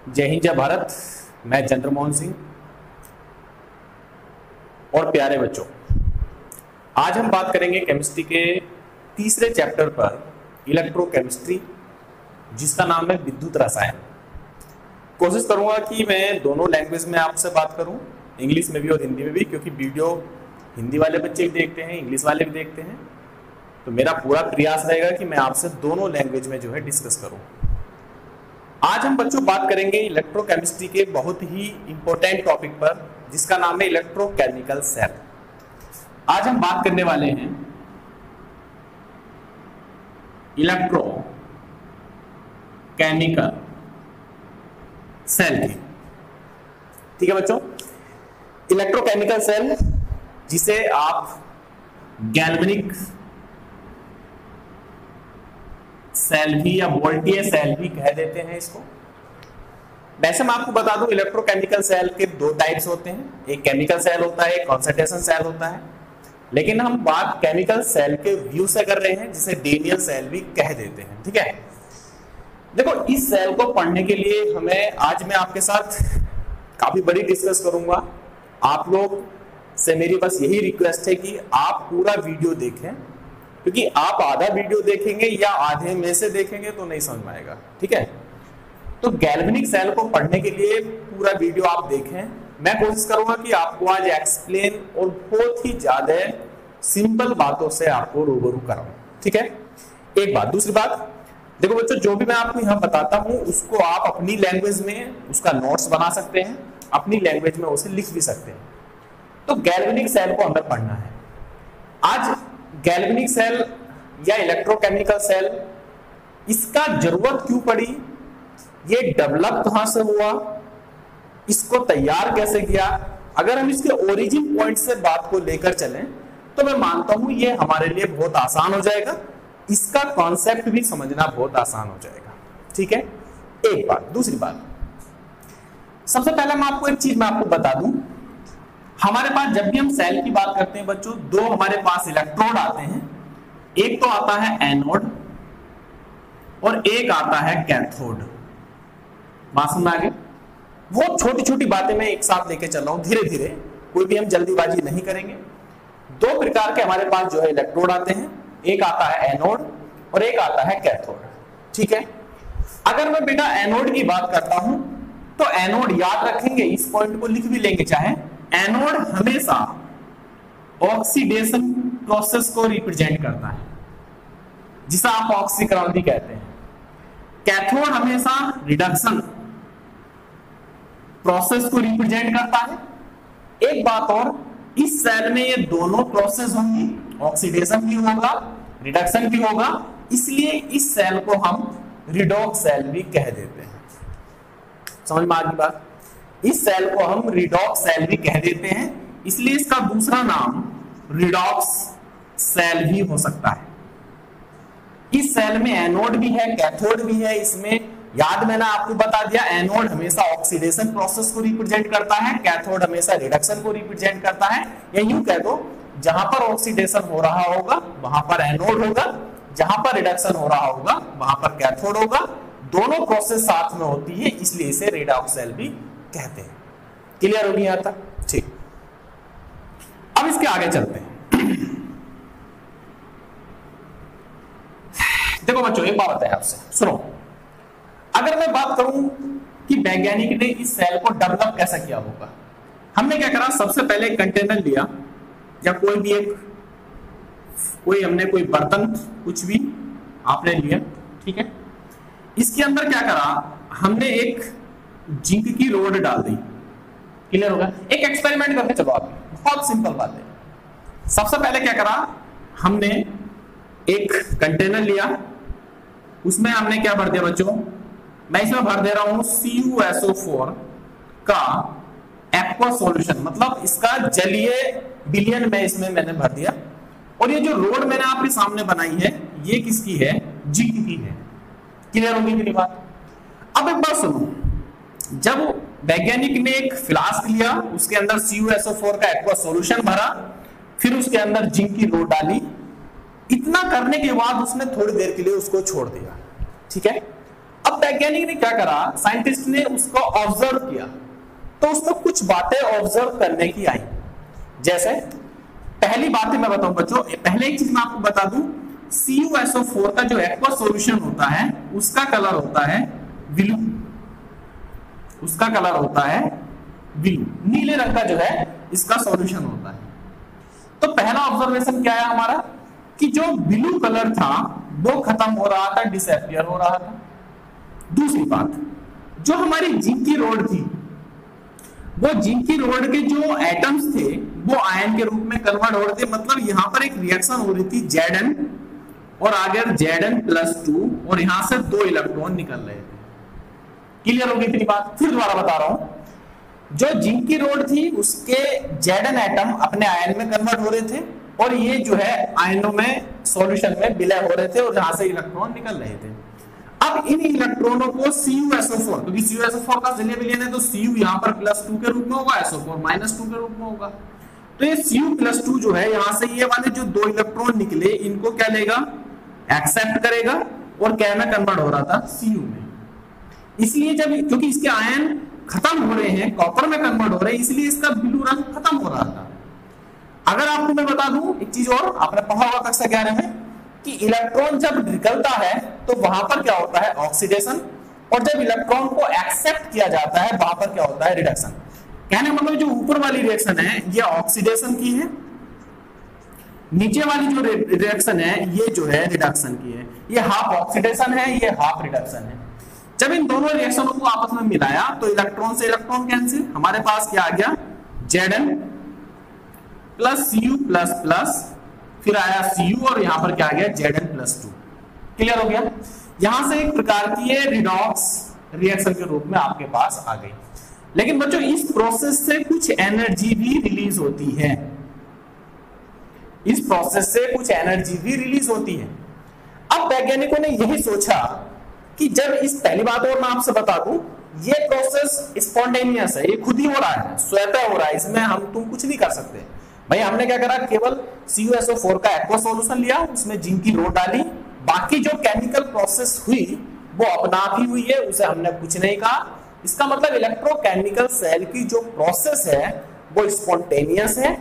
जय हिंद, जय भारत। मैं चंद्रमोहन सिंह। और प्यारे बच्चों, आज हम बात करेंगे केमिस्ट्री के तीसरे चैप्टर पर, इलेक्ट्रोकेमिस्ट्री, जिसका नाम है विद्युत रसायन। कोशिश करूंगा कि मैं दोनों लैंग्वेज में आपसे बात करूं, इंग्लिश में भी और हिंदी में भी, क्योंकि वीडियो हिंदी वाले बच्चे भी देखते हैं, इंग्लिश वाले भी देखते हैं। तो मेरा पूरा प्रयास रहेगा कि मैं आपसे दोनों लैंग्वेज में जो है डिस्कस करूं। आज हम बच्चों बात करेंगे इलेक्ट्रोकेमिस्ट्री के बहुत ही इंपॉर्टेंट टॉपिक पर, जिसका नाम है इलेक्ट्रोकेमिकल सेल। आज हम बात करने वाले हैं इलेक्ट्रोकेमिकल सेल की। ठीक है बच्चों, इलेक्ट्रोकेमिकल सेल, जिसे आप गैल्वेनिक सेल भी या वोल्टेज सेल भी कह देते हैं इसको। वैसे मैं आपको बता दूं, इलेक्ट्रोकेमिकल सेल के दो टाइप्स होते हैं, एक केमिकल सेल होता है, एक कंसंट्रेशन सेल होता है। लेकिन हम बात केमिकल सेल के व्यू से कर रहे हैं, जिसे डेनियल सेल भी कह देते हैं। ठीक है, देखो, इस सेल को पढ़ने के लिए आज मैं आपके साथ काफी बड़ी डिस्कस करूंगा। आप लोग से मेरी बस यही रिक्वेस्ट है कि आप पूरा वीडियो देखें, क्योंकि आप आधा वीडियो देखेंगे या आधे में से देखेंगे तो नहीं समझ में आएगा। ठीक है, तो गैल्वेनिक सेल को पढ़ने के लिए पूरा वीडियो आप देखें। मैं कोशिश करूंगा कि आपको आज एक्सप्लेन और बहुत ही ज्यादा सिंपल बातों से आपको रूबरू कराऊं। ठीक है, एक बात। दूसरी बात, देखो बच्चों, जो भी मैं आपको यहाँ बताता हूँ उसको आप अपनी लैंग्वेज में उसका नोट्स बना सकते हैं, अपनी लैंग्वेज में उसे लिख भी सकते हैं। तो गैल्वेनिक सेल को हमें पढ़ना है आज। गैल्वेनिक सेल या इलेक्ट्रोकेमिकल सेल, इसका जरूरत क्यों पड़ी, ये डेवलप कहां से हुआ, इसको तैयार कैसे किया। अगर हम इसके ओरिजिन पॉइंट से बात को लेकर चलें तो मैं मानता हूं ये हमारे लिए बहुत आसान हो जाएगा, इसका कॉन्सेप्ट भी समझना बहुत आसान हो जाएगा। ठीक है, एक बात। दूसरी बात, सबसे पहले मैं आपको एक चीज मैं आपको बता दूं, हमारे पास जब भी हम सेल की बात करते हैं बच्चों, दो हमारे पास इलेक्ट्रोड आते हैं। एक तो आता है एनोड और एक आता है कैथोड। बात समझ में आ गई? वो छोटी छोटी बातें मैं एक साथ लेके चल रहा हूं, धीरे धीरे, कोई भी हम जल्दीबाजी नहीं करेंगे। दो प्रकार के हमारे पास जो है इलेक्ट्रोड आते हैं, एक आता है एनोड और एक आता है कैथोड। ठीक है, अगर मैं बेटा एनोड की बात करता हूं तो एनोड याद रखेंगे, इस पॉइंट को लिख भी लेंगे चाहे। एनोड हमेशा ऑक्सीडेशन प्रोसेस को रिप्रेजेंट करता है, जिसे आप ऑक्सीक्रांति कहते हैं। कैथोड हमेशा रिडक्शन प्रोसेस को रिप्रेजेंट करता है। एक बात और, इस सेल में ये दोनों प्रोसेस होंगी, ऑक्सीडेशन भी होगा, रिडक्शन भी होगा, इसलिए इस सेल को हम रिडॉक्स सेल भी कह देते हैं। समझ में आ गई बात? इस सेल को हम रिडॉक्स सेल भी कह देते हैं, इसलिए इसका दूसरा नाम रिडॉक्स सेल भी हो सकता है। इस सेल में एनोड भी है, कैथोड भी है। इसमें याद मैंने आपको बता दिया, एनोड हमेशा ऑक्सीडेशन प्रोसेस को रिप्रेजेंट करता है, कैथोड हमेशा रिडक्शन को रिप्रेजेंट करता है। या यूं कह दो, जहां पर ऑक्सीडेशन हो रहा होगा वहां पर एनोड होगा, जहां पर रिडक्शन हो रहा होगा वहां पर कैथोड होगा। दोनों प्रोसेस साथ में होती है, इसलिए इसे रिडॉक्स सेल भी कहते हैं। क्लियर होगी यहां तक? ठीक, अब इसके आगे चलते हैं। देखो बच्चों, एक बात है आपसे, सुनो। अगर मैं बात करूं कि वैज्ञानिक ने इस सेल को डेवलप कैसा किया होगा, हमने क्या करा, सबसे पहले एक कंटेनर लिया, या कोई भी हमने कोई बर्तन, कुछ भी आपने लिया। ठीक है, इसके अंदर क्या करा, हमने एक जिंक की रोड डाल दी। क्लियर होगा? एक एक्सपेरिमेंट करके चलो आप, बहुत सिंपल बात है। सबसे पहले क्या करा, हमने एक कंटेनर लिया, उसमें हमने क्या भर दिया बच्चों, मैं इसमें भर दे रहा हूं CuSO4 का एक्वा सॉल्यूशन, मतलब इसका जलीय विलयन में इसमें मैंने भर दिया। और ये जो रोड मैंने आपके सामने बनाई है, ये किसकी है, जिंक की है। क्लियर होगी मेरी बात? अब एक बात सुनो, जब वैज्ञानिक ने एक फ्लास्क लिया, उसके अंदर CuSO4 का एक्वा सॉल्यूशन भरा, फिर उसके अंदर जिंक की रोड डाली, इतना करने के बाद उसने थोड़ी देर के लिए उसको छोड़ दिया। ठीक है, अब अब वैज्ञानिक ने क्या करा, साइंटिस्ट ने उसको ऑब्जर्व किया, तो उसमें कुछ बातें ऑब्जर्व करने की आई। जैसे पहली बात मैं बताऊं बच्चों, पहले एक चीज मैं आपको बता दूं, CuSO4 का जो एक्वा सॉल्यूशन होता है उसका कलर होता है ब्लू, उसका कलर होता है ब्लू, नीले रंग का जो है इसका सॉल्यूशन होता है। तो पहला ऑब्जर्वेशन क्या है हमारा, कि जो ब्लू कलर था वो खत्म हो रहा था, डिसअपियर हो रहा था। दूसरी बात, जो हमारी जिंक की रोड थी, वो जिंक की रोड के जो एटम्स थे वो आयन के रूप में कन्वर्ट हो रहे थे, मतलब यहां पर एक रिएक्शन हो रही थी Zn और आगे Zn+2 और यहां से 2 इलेक्ट्रॉन निकल रहे थे। क्लियर होगी इतनी बात? फिर दोबारा बता रहा हूं, जो जिंक की रोड थी उसके Zn एटम अपने आयन में कन्वर्ट हो रहे थे और ये जो है आयनों में सॉल्यूशन में विलय हो रहे थे और यहां से इलेक्ट्रॉन निकल रहे थे। अब इन इलेक्ट्रॉनों को CuSO4, क्योंकि CuSO4 का विलयन है तो Cu यहां पर +2 के रूप में होगा, SO4 -2 के रूप में होगा। तो ये Cu+2 जो है यहां से ये वाले जो 2 इलेक्ट्रॉन निकले इनको क्या लेगा, एक्सेप्ट करेगा और क्या में कन्वर्ट हो रहा था, Cu में। इसलिए जब, क्योंकि इसके आयन खत्म हो रहे हैं, कॉपर में कन्वर्ट हो रहे हैं, इसलिए इसका ब्लू रंग खत्म हो रहा था। अगर आपको मैं बता दूं एक चीज और, आपने पढ़ा होगा कक्षा 11 में कि इलेक्ट्रॉन जब निकलता है तो वहां पर क्या होता है, ऑक्सीडेशन, और जब इलेक्ट्रॉन को एक्सेप्ट किया जाता है वहां पर क्या होता है, रिडक्शन। कहने मतलब जो ऊपर वाली रिएक्शन है ये ऑक्सीडेशन की है, नीचे वाली जो रिएक्शन है ये जो है रिडक्शन की है। ये हाफ ऑक्सीडेशन है, ये हाफ रिडक्शन है। जब इन दोनों रिएक्शनों को आपस में मिलाया तो इलेक्ट्रॉन से इलेक्ट्रॉन कैंसिल, हमारे पास क्या आ गया, Zn प्लस Cu++, फिर आया Cu और यहां पर क्या आ गया, Zn+2। क्लियर हो गया? यहां से एक प्रकार की ये रिडॉक्स रिएक्शन के रूप में आपके पास आ गई। लेकिन बच्चों इस प्रोसेस से कुछ एनर्जी भी रिलीज होती है, इस प्रोसेस से कुछ एनर्जी भी रिलीज होती है। अब वैज्ञानिकों ने यही सोचा कि जब इस, पहली बात और मैं आपसे बता दूं, ये प्रोसेस स्पॉन्टेनियस है, ये खुद ही हो रहा है, स्वतः हो रहा है, इसमें हम तुम कुछ नहीं कर सकते। भाई हमने क्या करा, केवल CuSO4 का एक्वा सॉल्यूशन लिया, उसमें जिंक की रोड डाली, बाकी जो केमिकल प्रोसेस हुई वो अपना आप ही हुई है, उसे हमने कुछ नहीं कहा। इसका मतलब इलेक्ट्रोकेमिकल सेल की जो प्रोसेस है वो स्पॉन्टेनियस है।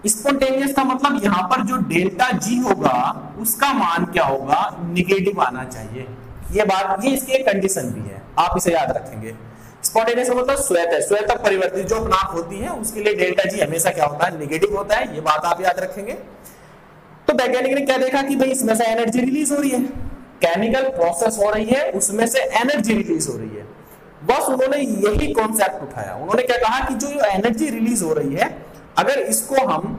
स्पॉन्टेनियस का मतलब यहाँ पर जो ΔG होगा उसका मान क्या होगा, निगेटिव आना चाहिए। ये बात, ये इसकी एक कंडीशन भी है, आप इसे याद रखेंगे। स्पॉन्टेनियस का मतलब स्वतः, स्वतः परिवर्तित जो अपना आप होती है उसके लिए ΔG हमेशा क्या होता है, निगेटिव होता है। ये बात आप याद रखेंगे। तो वैज्ञानिक ने क्या देखा कि भाई इसमें से एनर्जी रिलीज हो रही है, केमिकल प्रोसेस हो रही है, उसमें से एनर्जी रिलीज हो रही है। बस उन्होंने यही कॉन्सेप्ट उठाया। उन्होंने क्या कहा कि जो एनर्जी रिलीज हो रही है अगर इसको हम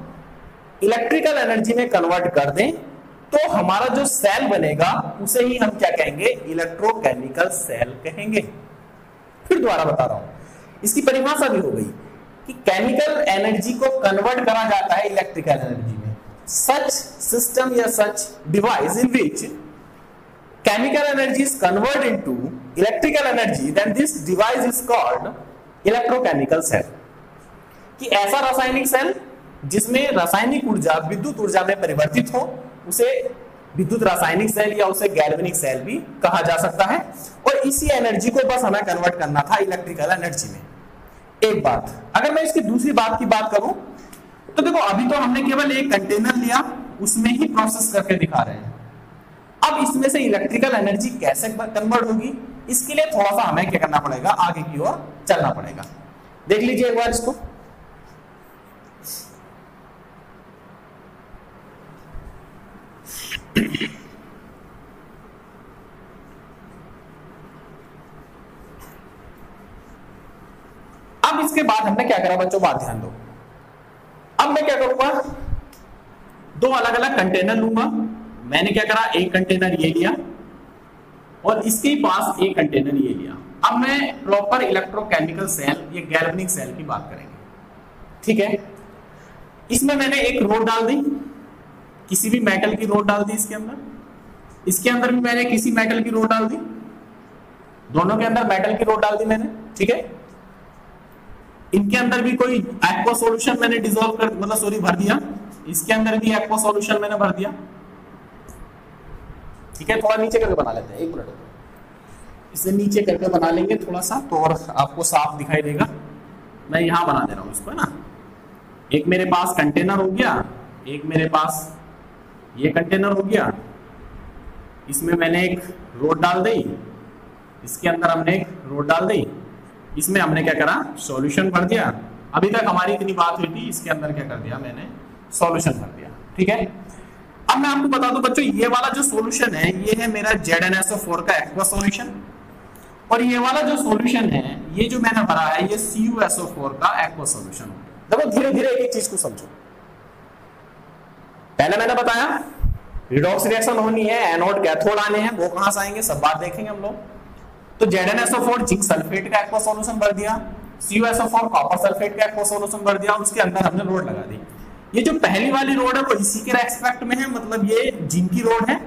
इलेक्ट्रिकल एनर्जी में कन्वर्ट कर दें तो हमारा जो सेल बनेगा उसे ही हम क्या कहेंगे, इलेक्ट्रोकेमिकल सेल कहेंगे। फिर दोबारा बता रहा हूं, इसकी परिभाषा भी हो गई कि केमिकल एनर्जी को कन्वर्ट करा जाता है इलेक्ट्रिकल एनर्जी में। सच सिस्टम या such device in which chemical energy is converted into electrical energy, then this device is called electrochemical cell। कि ऐसा रासायनिक सेल जिसमें रासायनिक ऊर्जा विद्युत ऊर्जा में परिवर्तित हो उसे विद्युत रासायनिक सेल या उसे गैल्वेनिक सेल भी कहा जा सकता है। और इसी एनर्जी को बस हमें कन्वर्ट करना था इलेक्ट्रिकल एनर्जी में। एक बात, अगर मैं इसकी दूसरी बात की बात करूं तो देखो अभी तो हमने केवल एक कंटेनर लिया, उसमें ही प्रोसेस करके दिखा रहे हैं। अब इसमें से इलेक्ट्रिकल एनर्जी कैसे कन्वर्ट होगी, इसके लिए थोड़ा सा हमें क्या करना पड़ेगा, आगे की ओर चलना पड़ेगा। देख लीजिए एक बार इसको। अब इसके बाद हमने क्या करा बच्चों, बात ध्यान दो। अब मैं क्या करूंगा, दो अलग अलग कंटेनर लूंगा। मैंने क्या करा, एक कंटेनर ये लिया और इसके पास एक कंटेनर ये लिया। अब मैं प्रॉपर इलेक्ट्रोकेमिकल सेल, ये गैल्वेनिक सेल की बात करेंगे, ठीक है। इसमें मैंने एक रोड डाल दी, किसी भी मेटल की रोड डाल दी इसके अंदर। इसके अंदर भी मैंने किसी मेटल की रोड डाल दी, दोनों के अंदर मेटल की रोड डाल दी मैंने, ठीक है। इनके अंदर भी कोई एक्वा सॉल्यूशन मैंने डिसॉल्व कर, मतलब सॉरी भर दिया। इसके अंदर भी एक्वा सॉल्यूशन मैंने भर दिया, ठीक है। थोड़ा नीचे करके बना लेते हैं, एक मिनट। इसे नीचे करके बना लेंगे थोड़ा सा, तो और आपको साफ दिखाई देगा। मैं यहाँ बना दे रहा हूँ इसको, है ना। एक मेरे पास कंटेनर हो गया, एक मेरे पास ये कंटेनर हो गया, इसमें मैंने एक रोड डाल दी, इसके अंदर हमने एक रोड डाल दी, इसमें हमने क्या करा, सॉल्यूशन भर दिया। अभी तक हमारी इतनी बात हुई थी, इसके अंदर क्या कर दिया मैंने, सॉल्यूशन भर दिया। ठीक है, अब मैं आपको बता दूं बच्चों, ये वाला जो सॉल्यूशन है ये है मेरा ZnSO4 का एक्वा सॉल्यूशन, और ये वाला जो सॉल्यूशन है ये जो मैंने भरा है ये CuSO4 का एक्वा सॉल्यूशन। देखो धीरे धीरे एक चीज को समझो। पहले मैंने बताया रिडॉक्स रिएक्शन होनी है, एनोड कैथोड आने हैं, वो कहां से आएंगे सब बात देखेंगे हम लोग। तो ZnSO4 जिंक सल्फेट का एक्वा सॉल्यूशन भर दिया, CuSO4 कॉपर सल्फेट का एक्वा सॉल्यूशन भर दिया, उसके अंदर हमने रोड लगा दी। ये जो पहली वाली रोड है वो इसी के रेस्पेक्ट में है, मतलब ये जिंक की रोड है,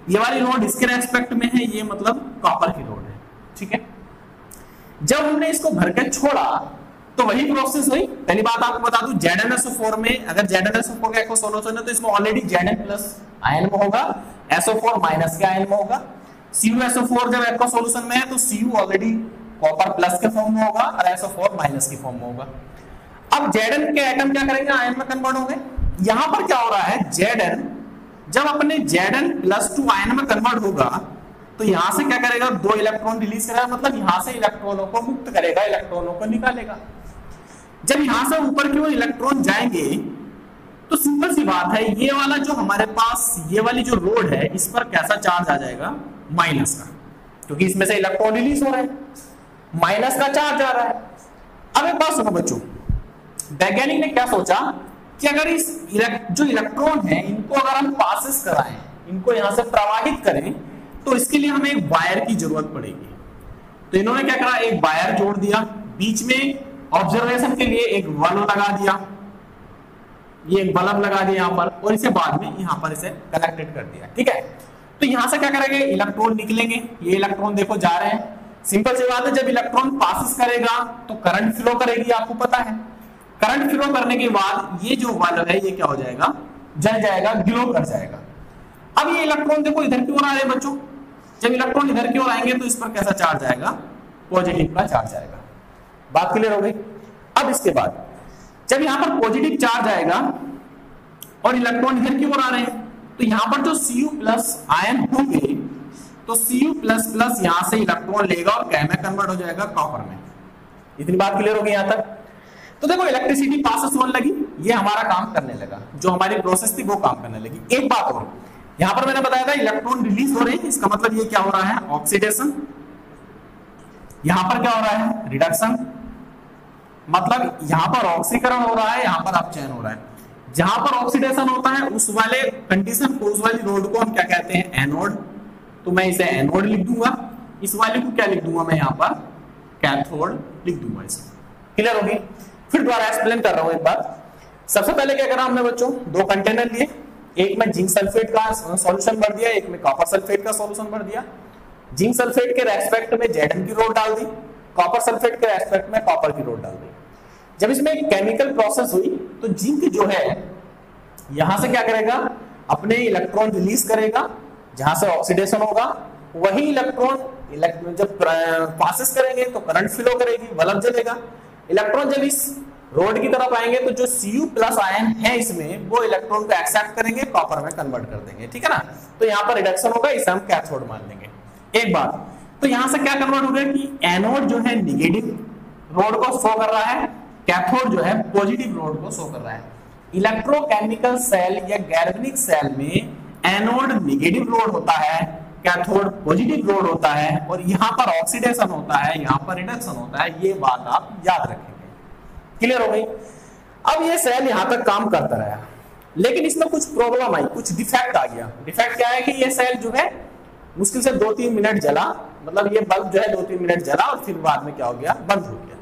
ये वाली रोड इसके रेस्पेक्ट में है, ये मतलब कॉपर की रोड है। ठीक है, जब हमने इसको भर के छोड़ा तो वही प्रोसेस हुई। पहली बात आपको बता दूं, ZnSO4 में अगर ZnSO4 का एक्वा सॉल्यूशन है तो इसमें ऑलरेडी Zn प्लस आयन में होगा, SO4 माइनस के आयन में होगा। CuSO4 जब एक्वा सॉल्यूशन में है तो Cu ऑलरेडी कॉपर प्लस के फॉर्म में होगा और SO4 माइनस के फॉर्म में होगा। अब Zn के एटम क्या करेंगे, आयन में कन्वर्ट होंगे। यहां पर क्या हो रहा है, Zn जब अपने Zn+2 आयन में कन्वर्ट होगा तो यहां से क्या करेगा, 2 इलेक्ट्रॉन रिलीज करेगा, मतलब यहां से इलेक्ट्रॉनों को मुक्त करेगा, इलेक्ट्रॉनों को निकालेगा। जब यहां से ऊपर की ओर इलेक्ट्रॉन जाएंगे तो सिंपल सी बात है, ये वाला जो हमारे पास ये वाली जो रोड है इस पर कैसा चार्ज आ जाएगा, माइनस का, क्योंकि इसमें से इलेक्ट्रॉन रिलीज हो रहे हैं, माइनस का चार्ज आ रहा है। अब एक बात सुनो बच्चों, वैज्ञानिक ने क्या सोचा कि अगर इस जो इलेक्ट्रॉन है इनको अगर हम पासेस कराएं, इनको यहां से प्रवाहित करें, तो इसके लिए हमें एक वायर की जरूरत पड़ेगी। तो इन्होंने क्या करा, एक वायर जोड़ दिया, बीच में ऑब्जर्वेशन के लिए एक बल्ब लगा दिया, ये एक बल्ब लगा दिया यहां पर, और इसे बाद में यहां पर इसे कनेक्टेड कर दिया। ठीक है, तो यहां से क्या करेंगे, इलेक्ट्रॉन निकलेंगे, ये इलेक्ट्रॉन देखो जा रहे हैं। सिंपल सी बात है, जब इलेक्ट्रॉन पासिस करेगा तो करंट फ्लो करेगी, आपको पता है। करंट फ्लो करने के बाद ये जो बल्ब है ये क्या हो जाएगा, जल जाएगा, ग्लो कर जाएगा। अब ये इलेक्ट्रॉन देखो इधर की ओर आ रहे हैं बच्चों, जब इलेक्ट्रॉन इधर की ओर आएंगे तो इस पर कैसा चार्ज आएगा, पॉजिटिव का चार्ज आएगा। बात क्लियर हो गई। अब इसके बाद जब यहां पर पॉजिटिव चार्ज आएगा और इलेक्ट्रॉन इधर की ओर आ रहे हैं, तो यहां पर जो Cu+ आयन होंगे तो Cu++ यहां से इलेक्ट्रॉन लेगा और क्या में कन्वर्ट हो जाएगा, कॉपर में। इतनी बात क्लियर हो गई यहां तक। तो देखो इलेक्ट्रिसिटी पासेस होने लगी, ये हमारा काम करने लगा, जो हमारी प्रोसेस थी वो काम करने लगी। एक बात और, यहां पर मैंने बताया था इलेक्ट्रॉन रिलीज हो रहे हैं, इसका मतलब ये क्या हो रहा है, ऑक्सीडेशन। यहां पर क्या हो रहा है, रिडक्शन, मतलब यहां पर ऑक्सीकरण हो रहा है, यहां पर अपचयन हो रहा है। जहां पर ऑक्सीडेशन होता है उस वाले कंडीशन को, उस वाली रोड को हम क्या कहते हैं, एनोड। तो मैं इसे एनोड लिख दूंगा, इस वाले को क्या लिख दूंगा मैं यहां पर, कैथोड लिख दूंगा। इसे क्लियर होगी। फिर दोबारा एक्सप्लेन कर रहा हूं एक बात। सबसे पहले क्या करा हमने बच्चों, 2 कंटेनर लिए, एक में जिंक सल्फेट का सॉल्यूशन भर दिया, एक में कॉपर सल्फेट का सॉल्यूशन भर दिया। जिंक सल्फेट के रेस्पेक्ट में Zn की रोड डाल दी, कॉपर सल्फेट के रेस्पेक्ट में कॉपर की रोड डाल दी। जब इसमें एक केमिकल प्रोसेस हुई तो जिंक जो है यहां से क्या करेगा, अपने इलेक्ट्रॉन रिलीज करेगा, जहां से ऑक्सीडेशन होगा, वही इलेक्ट्रॉन जब पासेस करेंगे तो करंट फ्लो करेगी, बल्ब जलेगा। इलेक्ट्रॉन जब इस रोड की तरफ आएंगे तो जो Cu+ आयन है इसमें, वो इलेक्ट्रॉन को एक्सेप्ट करेंगे, कॉपर में कन्वर्ट कर देंगे। ठीक है ना, तो यहां पर रिडक्शन होगा, इसे हम कैथोड मान लेंगे। एक बात, तो यहां से क्या कन्वर्ट हो गया कि एनोड जो है निगेटिव रोड को शो कर रहा है, कैथोड जो है पॉजिटिव रोड को शो कर रहा है। इलेक्ट्रोकेमिकल सेल या गैल्वेनिक सेल में एनोड निगेटिव रोड होता है, कैथोड पॉजिटिव रोड होता है, और यहां पर ऑक्सीडेशन होता है, यहां पर रिडक्शन होता है। ये बात आप याद रखेंगे। क्लियर हो गई। अब ये सेल यहां तक काम करता रहा, लेकिन इसमें कुछ प्रॉब्लम आई, कुछ डिफेक्ट आ गया। डिफेक्ट क्या है कि ये सेल जो है मुश्किल से 2-3 मिनट जला, मतलब ये बल्ब जो है 2-3 मिनट जला और फिर बाद में क्या हो गया, बंद हो गया,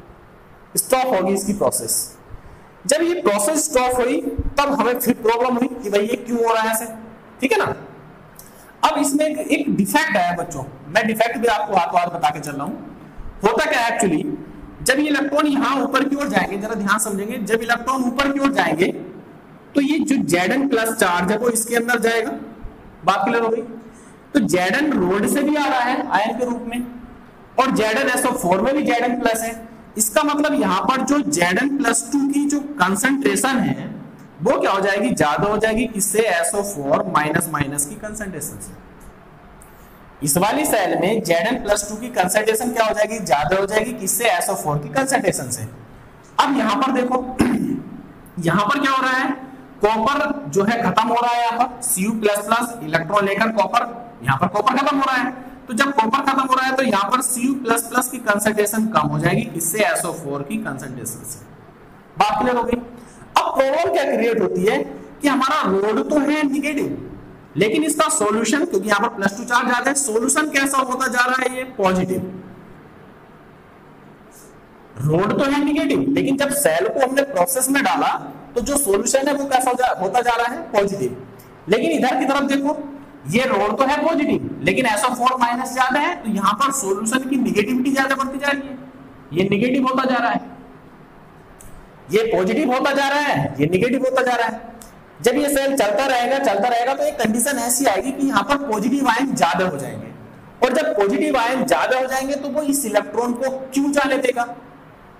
स्टॉप होगी इसकी प्रोसेस। जब ये प्रोसेस स्टॉप हुई तब हमें फिर प्रॉब्लम हुई कि भाई ये क्यों हो रहा है ऐसे। ठीक है ना। अब इसमें एक डिफेक्ट आया बच्चों, मैं डिफेक्ट भी आपको हाथ हाथ बता के चल रहा हूं। होता क्या है एक्चुअली, जब ये इलेक्ट्रॉन यहां ऊपर की ओर जाएंगे, जरा ध्यान समझेंगे, जब इलेक्ट्रॉन ऊपर की ओर जाएंगे तो ये जो Zn+ चार्ज है वो इसके अंदर जाएगा। बात क्लियर हो गई। तो Zn रोड से भी आ रहा है आयन के रूप में, और ZnSO4 में भी Zn प्लस है। इसका मतलब यहां पर जो Zn+2 की जो कंसंट्रेशन है वो क्या हो जाएगी, ज्यादा हो जाएगी किससे, SO4 माइनस माइनस की कंसंट्रेशन से। इस वाली सेल में Zn+2 की कंसंट्रेशन क्या हो जाएगी, ज्यादा हो जाएगी किससे, SO4 की कंसंट्रेशन से। अब यहां पर देखो यहां पर क्या हो रहा है, कॉपर जो है खत्म हो रहा है, यहाँ पर Cu++ इलेक्ट्रॉन लेकर कॉपर, यहाँ पर कॉपर खत्म हो रहा है। तो जब कॉपर खत्म हो रहा है तो यहाँ पर Cu++ की कंसंट्रेशन कम हो जाएगी, इससे SO4 की कंसंट्रेशन से। बात क्लियर हो गई। अब प्रॉब्लम क्या क्रिएट होती है कि हमारा रोड तो है निगेटिव, लेकिन इसका सॉल्यूशन, क्योंकि यहाँ पर +2 चार्ज ज्यादा है, सॉल्यूशन कैसा होता जा रहा है, ये पॉजिटिव। रोड तो है निगेटिव, लेकिन जब सेल को हमने प्रोसेस में डाला तो जो सॉल्यूशन है वो कैसा होता जा रहा है, पॉजिटिव। लेकिन इधर की तरफ देखो, ये रोड तो है पॉजिटिव, लेकिन SO4 माइनस ज्यादा है, तो यहाँ पर सॉल्यूशन की निगेटिविटी ज्यादा बढ़ती जा रही है। ये निगेटिव होता जा रहा है, ये पॉजिटिव होता जा रहा है, ये निगेटिव होता जा रहा है। जब ये सेल चलता रहेगा तो एक कंडीशन ऐसी आएगी कि यहाँ पर पॉजिटिव आयन ज्यादा हो जाएंगे, और जब पॉजिटिव आयन ज्यादा हो जाएंगे तो वो इस इलेक्ट्रॉन को क्यों जाने देगा,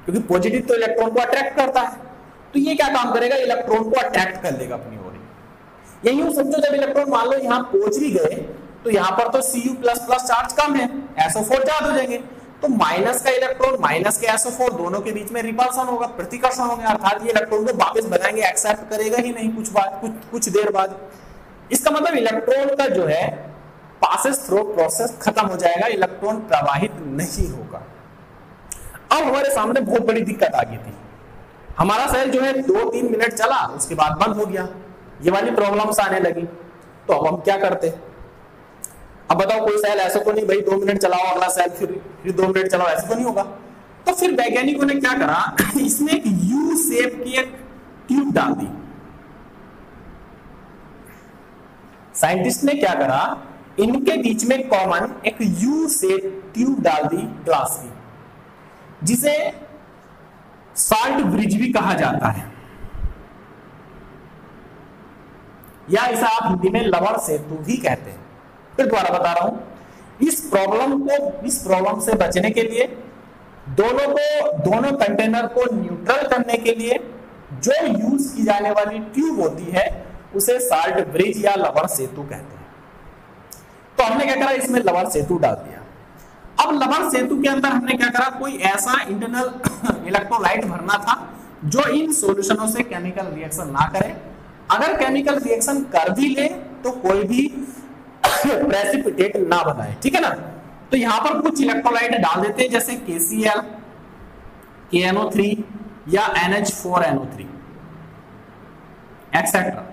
क्योंकि पॉजिटिव तो इलेक्ट्रॉन को अट्रैक्ट करता है। तो ये क्या काम करेगा, इलेक्ट्रॉन को अट्रैक्ट कर लेगा अपनी ओर। ये यूं समझो, जब इलेक्ट्रॉन मान लो यहाँ पहुंच भी गए तो यहाँ पर तो Cu++ चार्ज कम है, SO4 ज्यादा हो जाएंगे, तो माइनस का इलेक्ट्रॉन माइनस के SO4 दोनों के बीच में रिपल्सन होगा, प्रतिकर्षण होगा, अर्थात ये इलेक्ट्रॉन को वापस बनाएंगे, एक्सेप्ट करेगा ही नहीं कुछ देर बाद। इसका मतलब इलेक्ट्रॉन का जो है पासेस थ्रू प्रोसेस खत्म हो जाएगा, इलेक्ट्रॉन प्रवाहित नहीं होगा। अब हमारे सामने बहुत बड़ी दिक्कत आ गई थी, हमारा सेल जो है 2-3 मिनट चला, उसके बाद बंद हो गया, ये वाली प्रॉब्लम्स आने लगी। तो अब हम क्या करते, अब बताओ, कोई सेल ऐसा तो नहीं भाई 2 मिनट चलाओ अगला सेल फिर 2 मिनट चलाओ, ऐसा तो नहीं होगा। तो फिर वैज्ञानिकों ने क्या करा, इसमें एक यू शेप की एक ट्यूब डाल दी। साइंटिस्ट ने क्या करा, इनके बीच में कॉमन एक यू शेप ट्यूब डाल दी ग्लास की, जिसे साल्ट ब्रिज भी कहा जाता है, या इसे आप हिंदी में लवण सेतु भी कहते हैं। फिर दोबारा बता रहा हूं, इस प्रॉब्लम से बचने के लिए दोनों कंटेनर को न्यूट्रल करने के लिए जो यूज की जाने वाली ट्यूब होती है उसे साल्ट ब्रिज या लवण सेतु कहते हैं। तो हमने क्या करा, इसमें लवण सेतु डाल दिया। अब लवण सेतु के अंदर हमने क्या करा, कोई ऐसा इंटरनल इलेक्ट्रोलाइट भरना था जो इन सॉल्यूशनों से केमिकल रिएक्शन ना करे। अगर केमिकल रिएक्शन कर भी ले तो कोई भी प्रेसिपिटेट ना बनाए, ठीक है ना। तो यहां पर कुछ इलेक्ट्रोलाइट डाल देते हैं, जैसे KCl, KNO3 या NH4NO3 एक्सेट्रा।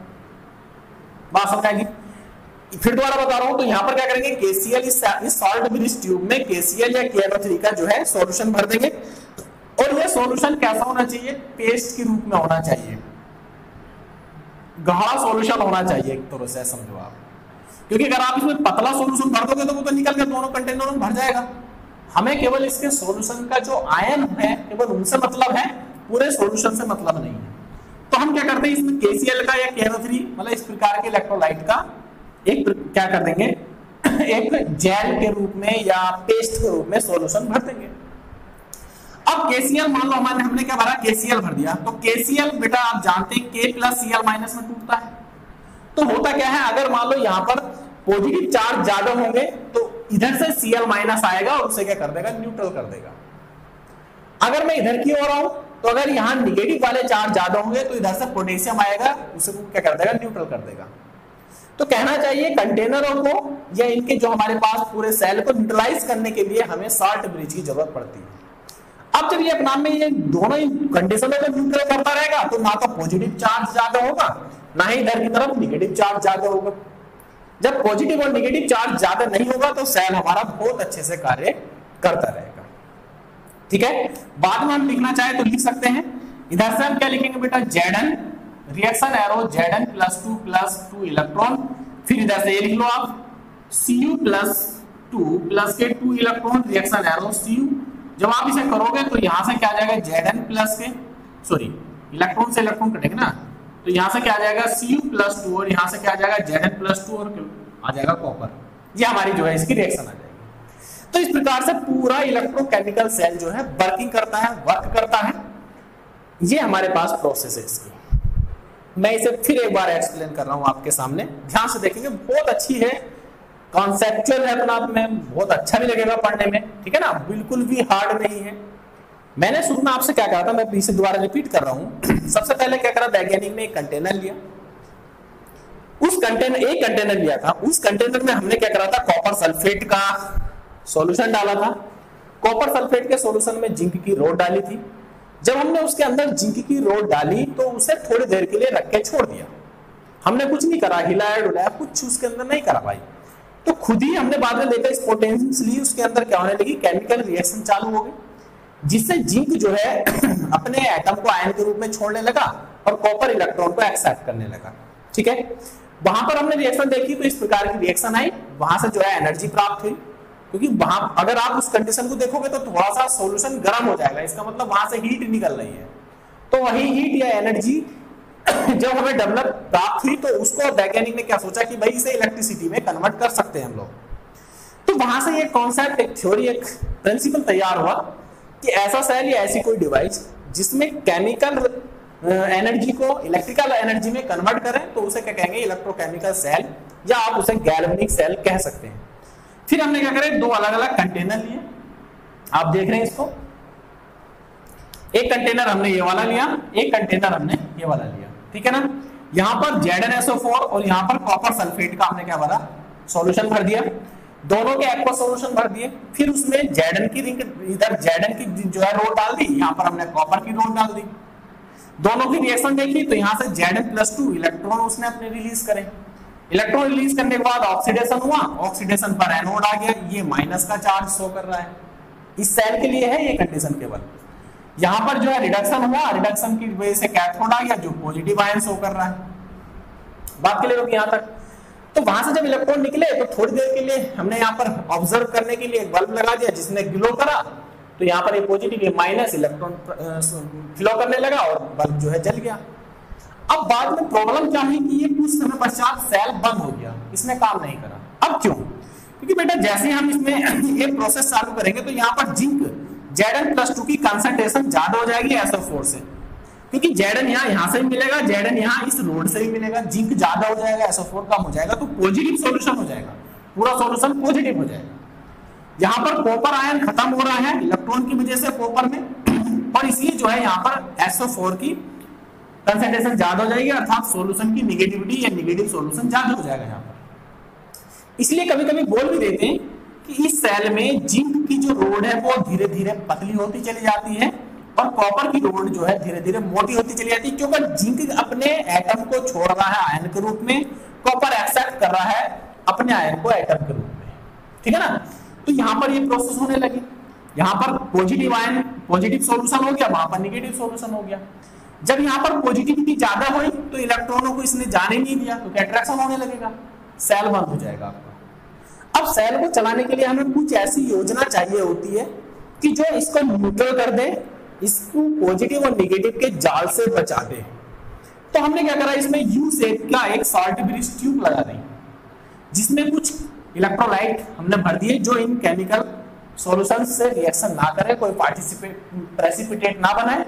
बात समझ आएगी। फिर दोबारा बता रहा हूं, तो यहां पर क्या करेंगे, KCl इस सॉल्ट ब्रिज ट्यूब में KCl या KNO3 का जो है सॉल्यूशन भर देंगे, और ये सॉल्यूशन कैसा होना चाहिए, पेस्ट के रूप में होना चाहिए, गाढ़ा सॉल्यूशन होना चाहिए एक तरह से समझो आप। क्योंकि अगर आप इसमें पतला सॉल्यूशन भर दोगे तो वो तो निकल के दोनों कंटेनरों में भर जाएगा। हमें केवल इसके सॉल्यूशन का जो आयन है केवल उनसे मतलब है, पूरे सॉल्यूशन से मतलब नहीं है। तो हम क्या करते हैं, इसमें KCl का या KNO3 मतलब इस प्रकार के इलेक्ट्रोलाइट का एक क्या कर देंगे, एक जेल के रूप में या पेस्ट के रूप में सॉल्यूशन भर देंगे। अब KCl मान लो हमने क्या भरा, KCl भर दिया, तो KCl बेटा आप जानते हैं K+Cl- में टूटता है। तो होता क्या है, अगर मान लो यहाँ पर पॉजिटिव चार्ज ज्यादा होंगे तो इधर से Cl- आएगा और उसे क्या कर देगा, न्यूट्रल कर देगा। अगर मैं इधर की ओर आऊं तो अगर यहाँ निगेटिव वाले चार्ज ज्यादा होंगे तो इधर से पोटेशियम आएगा, उसे क्या कर देगा, न्यूट्रल कर देगा। तो कहना चाहिए कंटेनरों को या इनके जो हमारे पास पूरे सेल को न्यूट्रलाइज करने के लिए हमें साल्ट ब्रिज की जरूरत पड़ती है। अब जब ये अपना में ये दोनों ही कंडीशनों को न्यूट्रल करता रहेगा तो ना तो पॉजिटिव चार्ज ज्यादा होगा ना ही इधर की तरफ निगेटिव चार्ज ज्यादा होगा। जब पॉजिटिव और निगेटिव चार्ज ज्यादा नहीं होगा तो सेल हमारा बहुत अच्छे से कार्य करता रहेगा। ठीक है, बाद में हम लिखना चाहे तो लिख सकते हैं। इधर से हम क्या लिखेंगे बेटा, Zn reaction arrow Zn+2 electron, फिर इधर से ये लिख लो आप Cu+2 प्लस के 2 इलेक्ट्रॉन रिएक्शन एरो Cu। जब आप इसे करोगे तो यहां से क्या आ जाएगा, Zn प्लस के इलेक्ट्रॉन से इलेक्ट्रॉन कटेंगे ना, तो यहां से क्या आ जाएगा Cu+2 और यहां से क्या आ जाएगा Zn+2 और आ जाएगा कॉपर। ये हमारी जो है इसकी रिएक्शन आ जाएगी। तो इस प्रकार से पूरा इलेक्ट्रोकेमिकल सेल जो है वर्किंग करता है, वर्क करता है। ये हमारे पास प्रोसेस है इसकी। मैं इसे फिर एक बार एक्सप्लेन कर रहा हूं आपके सामने, ध्यान से देखेंगे, बहुत अच्छी है, कॉन्सेप्चुअल है अपने आप में, बहुत अच्छा भी लगेगा पढ़ने में, ठीक है ना, बिल्कुल भी हार्ड नहीं है। मैंने शुरू में आपसे क्या कहा था, मैं इसे दोबारा रिपीट कर रहा हूं। सबसे पहले क्या करा, वैज्ञानिक ने एक कंटेनर लिया, एक कंटेनर लिया था, उस कंटेनर में हमने क्या करा था, कॉपर सल्फेट का सॉल्यूशन डाला था। कॉपर सल्फेट के सॉल्यूशन में जिंक की रोड डाली थी। जब हमने उसके अंदर जिंक की रोड डाली तो उसे थोड़ी देर के लिए रख के छोड़ दिया। हमने कुछ नहीं करा, हिलाया डुलाया कुछ उसके अंदर नहीं करा भाई। तो खुद ही हमने बाद में देखा स्पॉन्टेनियसली उसके अंदर क्या होने लगी, केमिकल रिएक्शन चालू हो गई, जिससे जिंक जो है अपने एटम को आयन के रूप में छोड़ने लगा और कॉपर इलेक्ट्रॉन को एक्सेप्ट करने लगा। ठीक है, वहां पर हमने रिएक्शन देखी तो इस प्रकार की रिएक्शन आई, वहां से जो है एनर्जी प्राप्त हुई, क्योंकि वहां अगर आप उस कंडीशन को देखोगे तो थोड़ा सा सॉल्यूशन गर्म हो जाएगा, इसका मतलब वहां से हीट निकल रही है। तो वही हीट या एनर्जी जब हमें डेवलप प्राप्त हुई तो उसको वैज्ञानिक ने क्या सोचा कि भाई इसे इलेक्ट्रिसिटी में कन्वर्ट कर सकते हैं हम लोग। तो वहां से ये कॉन्सेप्ट, एक थ्योरी, एक प्रिंसिपल तैयार हुआ कि ऐसा सेल या ऐसी कोई डिवाइस जिसमें केमिकल एनर्जी को इलेक्ट्रिकल एनर्जी में कन्वर्ट करें तो उसे क्या कहेंगे, इलेक्ट्रोकेमिकल सेल, या आप उसे गैल्वेनिक सेल कह सकते हैं। फिर हमने क्या करें, दो अलग अलग कंटेनर लिए, आप देख रहे हैं इसको, एक कंटेनर हमने ये वाला लिया, एक कंटेनर हमने ये वाला लिया, ठीक है ना। यहां पर ZnSO4 और यहां पर कॉपर सल्फेट का हमने क्या भरा, सॉल्यूशन भर दिया, दोनों के एक्वा सॉल्यूशन भर दिए। फिर उसमें Zn की रिंग, इधर Zn की जो है रोड डाल दी, यहां पर हमने कॉपर की रोड डाल दी। दोनों की रिएक्शन देखी तो यहां से Zn+2 इलेक्ट्रॉन उसने अपने रिलीज करे। इलेक्ट्रॉन रिलीज करने के बाद ऑक्सीडेशन हुआ, ऑक्सीडेशन पर एनोड आ गया, ये माइनस का चार्ज शो कर रहा है। इस सेल के लिए है ये कंडीशन केवल। यहां पर जो है रिडक्शन हुआ, रिडक्शन की वजह से कैथोड आ गया जो पॉजिटिव आयन शो कर रहा है। बात के लिए लोग यहां तक। तो वहां से जब इलेक्ट्रॉन निकले तो थोड़ी देर के लिए हमने यहाँ पर ऑब्जर्व करने के लिए एक बल्ब लगा दिया जिसने ग्लो करा, तो यहाँ पर ये पॉजिटिव ये माइनस इलेक्ट्रॉन फ्लो करने लगा और बल्ब जो है जल गया। अब बाद में प्रॉब्लम क्या है कि ये कुछ समय पश्चात सेल बंद हो गया, इसने काम नहीं करा। अब क्यों? क्योंकि बेटा जैसे हम इसमें ये प्रोसेस चालू करेंगे तो यहाँ पर जिंक Zn+2 की कंसंट्रेशन ज्यादा हो जाएगी SO4 से, क्योंकि Zn यहाँ से भी मिलेगा, Zn यहाँ इस रोड से भी मिलेगा, जिंक ज्यादा हो जाएगा, SO4 कम हो जाएगा, तो पॉजिटिव सॉल्यूशन हो जाएगा, पूरा सॉल्यूशन पॉजिटिव हो जाएगा। यहाँ पर कॉपर आयन खत्म हो रहा है इलेक्ट्रॉन की वजह से कॉपर में, और इसलिए जो है यहाँ पर SO4 की कंसंट्रेशन ज्यादा हो जाएगी, अर्थात सॉल्यूशन की नेगेटिविटी या नेगेटिव सॉल्यूशन ज्यादा हो जाएगा यहाँ पर। इसलिए कभी कभी बोल भी देते हैं कि इस सेल में जिंक की जो रोड है वो धीरे धीरे पतली होती चली जाती है और कॉपर की रोड जो है धीरे धीरे मोटी होती चली जाती है, क्योंकि जिंक अपने एटम को छोड़ रहा है आयन के रूप में, कॉपर एक्सेप्ट कर रहा है अपने आयन को एटम के रूप में, ठीक है ना। तो यहाँ पर ये प्रोसेस होने लगी, यहाँ पर पॉजिटिव आयन पॉजिटिव सॉल्यूशन हो गया, वहां पर नेगेटिव सॉल्यूशन हो गया। जब यहाँ पर पॉजिटिविटी ज्यादा हुई तो इलेक्ट्रॉनों को इसने जाने नहीं दिया, तो अट्रैक्शन होने लगेगा, सेल बंद हो जाएगा आपका। अब सेल को चलाने के लिए हमें कुछ ऐसी योजना चाहिए होती है कि जो इसको न्यूट्रल कर दे, इसको पॉजिटिव और नेगेटिव के जाल से बचा दे। तो हमने क्या करा, इसमें यू शेप का एक सॉल्ट ब्रिज ट्यूब लगा दी, जिसमें कुछ इलेक्ट्रोलाइट हमने भर दिए जो इन केमिकल सॉल्यूशन से रिएक्शन ना करे, कोई प्रेसिपिटेट ना बनाए।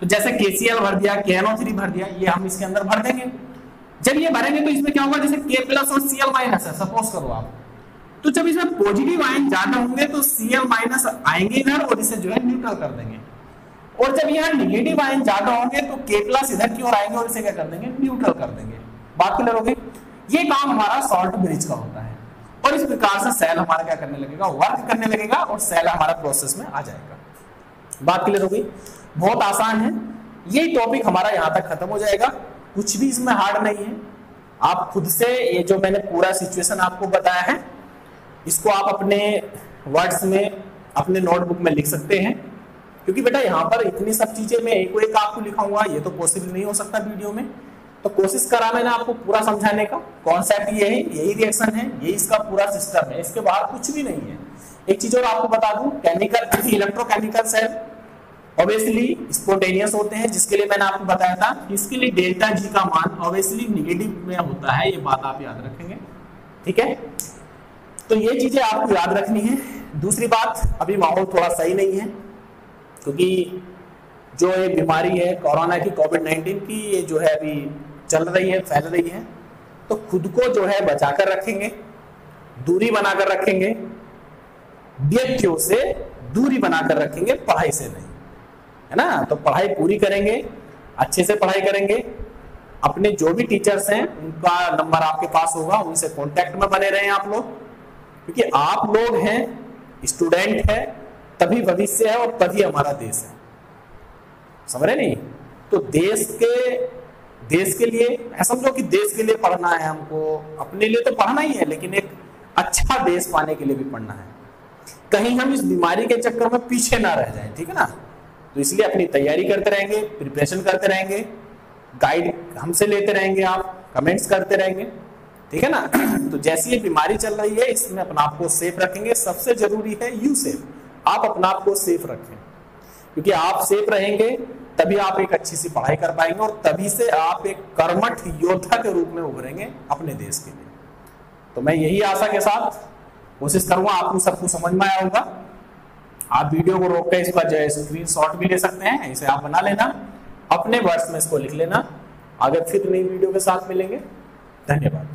तो जैसे KCl भर दिया, KNO3 भर दिया, ये हम इसके अंदर भर देंगे। जब ये भरेंगे तो इसमें क्या होगा, जैसे K+ और Cl- है, सपोज करो आप, तो जब इसमें पॉजिटिव आयन ज्यादा होंगे तो Cl- आएंगे इधर और इसे जो है न्यूट्रल कर देंगे, और जब यहाँ नेगेटिव आयन ज्यादा होंगे तो K+ इधर की ओर आएंगे और इसे क्या कर देंगे, न्यूट्रल कर देंगे। बात क्लियर हो गई? ये काम हमारा सॉल्ट ब्रिज का होता है, और इस प्रकार से सेल हमारा क्या करने लगेगा, वर्क करने लगेगा और सेल हमारा प्रोसेस में आ जाएगा। बात क्लियर हो गई? बहुत आसान है, ये टॉपिक हमारा यहाँ तक खत्म हो जाएगा, कुछ भी इसमें हार्ड नहीं है। आप खुद से ये जो मैंने पूरा सिचुएशन आपको बताया है, इसको आप अपने वर्ड्स में अपने नोटबुक में लिख सकते हैं, क्योंकि बेटा यहाँ पर इतनी सब चीजें मैं एक को एक आपको लिखाऊंगा ये तो पॉसिबल नहीं हो सकता वीडियो में। तो कोशिश करा मैंने आपको पूरा समझाने का, कॉन्सेप्ट ये है, यही रिएक्शन है, यही इसका पूरा सिस्टम है, इसके बाहर कुछ भी नहीं है। एक चीज और आपको बता दूं, chemical electrochemical cell obviously spontaneous होते हैं, जिसके लिए मैंने आपको बताया था, इसके लिए डेल्टा G का मान ऑब्वियसली नेगेटिव में होता है, ये बात आप याद रखेंगे, ठीक है। तो ये चीजें आपको याद रखनी है। दूसरी बात, अभी माहौल थोड़ा सही नहीं है, क्योंकि जो ये बीमारी है कोरोना की, कोविड-19 की, ये जो है अभी चल रही है, फैल रही है। तो खुद को जो है बचाकर रखेंगे, दूरी बनाकर रखेंगे, व्यक्तियों से दूरी बनाकर रखेंगे, पढ़ाई से नहीं, है ना। तो पढ़ाई पूरी करेंगे, अच्छे से पढ़ाई करेंगे। अपने जो भी टीचर्स हैं उनका नंबर आपके पास होगा, उनसे कांटेक्ट में बने रहें आप लोग, क्योंकि आप लोग हैं, स्टूडेंट है, तभी भविष्य है और तभी हमारा देश है, समझ रहे नहीं। तो देश के लिए समझो कि देश के लिए पढ़ना है हमको, अपने लिए तो पढ़ना ही है, लेकिन एक अच्छा देश पाने के लिए भी पढ़ना है। कहीं हम इस बीमारी के चक्कर में पीछे ना रह जाएं, ठीक है ना। तो इसलिए अपनी तैयारी करते रहेंगे, प्रिपरेशन करते रहेंगे, गाइड हमसे लेते रहेंगे, आप कमेंट्स करते रहेंगे, ठीक है ना। तो जैसी ये बीमारी चल रही है, इसमें अपना आप को सेफ रखेंगे। सबसे जरूरी है यू सेफ, आप अपना आप को सेफ रखें, क्योंकि आप सेफ रहेंगे तभी आप एक अच्छी सी पढ़ाई कर पाएंगे और तभी से आप एक कर्मठ योद्धा के रूप में उभरेंगे अपने देश के लिए। तो मैं यही आशा के साथ कोशिश करूंगा, आपको सब कुछ समझ में आया होगा। आप वीडियो को रोक कर इसका जो है स्क्रीनशॉट भी ले सकते हैं, इसे आप बना लेना, अपने वर्ड्स में इसको लिख लेना। अगर फिर नई वीडियो के साथ मिलेंगे, धन्यवाद।